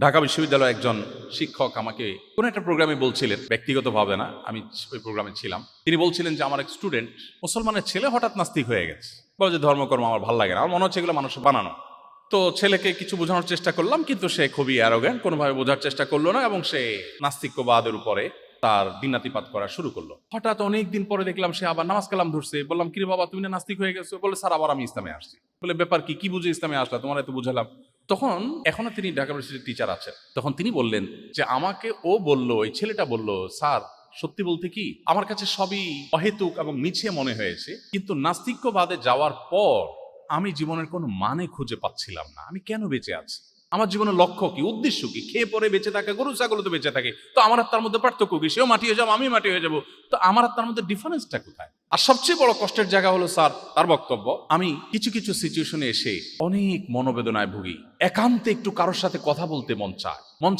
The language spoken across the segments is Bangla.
ঢাকা বিশ্ববিদ্যালয়ে একজন শিক্ষক আমাকে কোনো একটা প্রোগ্রামে বলছিলেন, ব্যক্তিগতভাবে না, আমি ওই প্রোগ্রামে ছিলাম। তিনি বলছিলেন যে আমার এক স্টুডেন্ট মুসলমানের ছেলে হঠাৎ নাস্তিক হয়ে গেছে, বলে যে ধর্মকর্ম আমার ভালো লাগে না, আমার মনে হচ্ছে এগুলো মানুষের বানানো। তো ছেলেকে কিছু বোঝানোর চেষ্টা করলাম, কিন্তু সে খুবই অ্যারোগ্যান্ট, কোনোভাবে বোঝার চেষ্টা করলো না এবং সে নাস্তিক্যবাদের উপরে তার দিনাতিপাত করা শুরু করলো। হঠাৎ অনেকদিন পরে দেখলাম সে আবার নামাজ কালাম ধরছে। বললাম, কিরে বাবা, তুমি না নাস্তিক হয়ে গেছো? বলে, স্যার আবার আমি ইসলামে আসছি। বলে, ব্যাপার কি, কি বুঝে ইসলামে আসলা? তোমার এত বুঝালাম। তখন এখনো তিনি ঢাকা ইউনিভার্সিটির টিচার আছেন। তখন তিনি বললেন যে আমাকে ও বলল, ওই ছেলেটা বলল, স্যার সত্যি বলতে কি আমার কাছে সবই অহেতুক এবং মিছে মনে হয়েছে, কিন্তু নাস্তিক্যবাদে যাওয়ার পর আমি জীবনের কোনো মানে খুঁজে পাচ্ছিলাম না। আমি কেন বেঁচে আছি? আমার জীবনের লক্ষ্য কি, উদ্দেশ্য কি? খেয়ে পরে বেঁচে থাকে, গরু ছাগল তো বেঁচে থাকে, তো আমার আর তার মধ্যে পার্থক্য কি? সেও মাটি হয়ে যাবো, আমি মাটি হয়ে যাবো, তো আমার আর তার মধ্যে ডিফারেন্সটা কোথায়? আর সবচেয়ে বড় কষ্টের জায়গা হলো স্যার, তার বক্তব্য, আমি কিছু কিছু সিচুয়েশনে এসে অনেক মনোবেদনায় ভুগি। একান্তে একটু কারোর সাথে কথা বলতে মন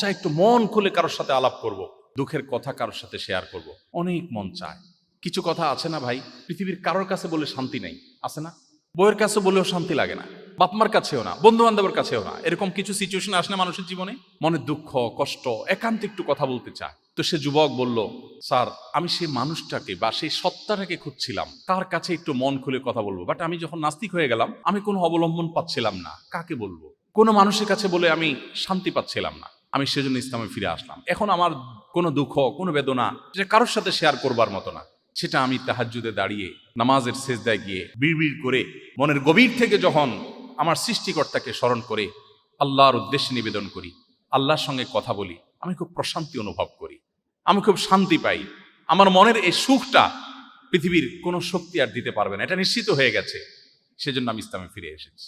চায় একটু মন খুলে কারোর সাথে আলাপ করব, দুঃখের কথা কারোর সাথে শেয়ার করব, অনেক মন চায়। কিছু কথা আছে না ভাই, পৃথিবীর কারোর কাছে বলে শান্তি নেই, আছে না? বইয়ের কাছে বলেও শান্তি লাগে না, বাপমার কাছেও না, বন্ধু বান্ধবের কাছেও না। এরকম কিছু সিচুয়েশন আসলে মানুষের জীবনে মনের দুঃখ কষ্ট, একান্তে একটু কথা বলতে চায়। তো সে যুবক বলল, স্যার আমি সেই মানুষটাকে বা সেই সত্তাটাকে খুঁজছিলাম, কার কাছে একটু মন খুলে কথা বলবো, বাট আমি যখন নাস্তিক হয়ে গেলাম আমি কোনো অবলম্বন পাচ্ছিলাম না, কাকে বলবো? কোনো মানুষের কাছে বলে আমি শান্তি পাচ্ছিলাম না। আমি সেজন্য ইসলামে ফিরে আসলাম। এখন আমার কোনো দুঃখ, কোনো বেদনা যেটা কারোর সাথে শেয়ার করবার মতো না, সেটা আমি তাহাজ্জুদে দাঁড়িয়ে নামাজের সেজদায় গিয়ে বিড়বিড় করে মনের গভীর থেকে যখন আমার সৃষ্টিকর্তাকে স্মরণ করে আল্লাহর উদ্দেশ্যে নিবেদন করি, আল্লাহর সঙ্গে কথা বলি, আমি খুব প্রশান্তি অনুভব করি, আমি খুব শান্তি পাই। আমার মনের এই সুখটা পৃথিবীর কোনো শক্তি আর দিতে পারবে না, এটা নিশ্চিত হয়ে গেছে। সেজন্য আমি ইসলামে ফিরে এসেছি।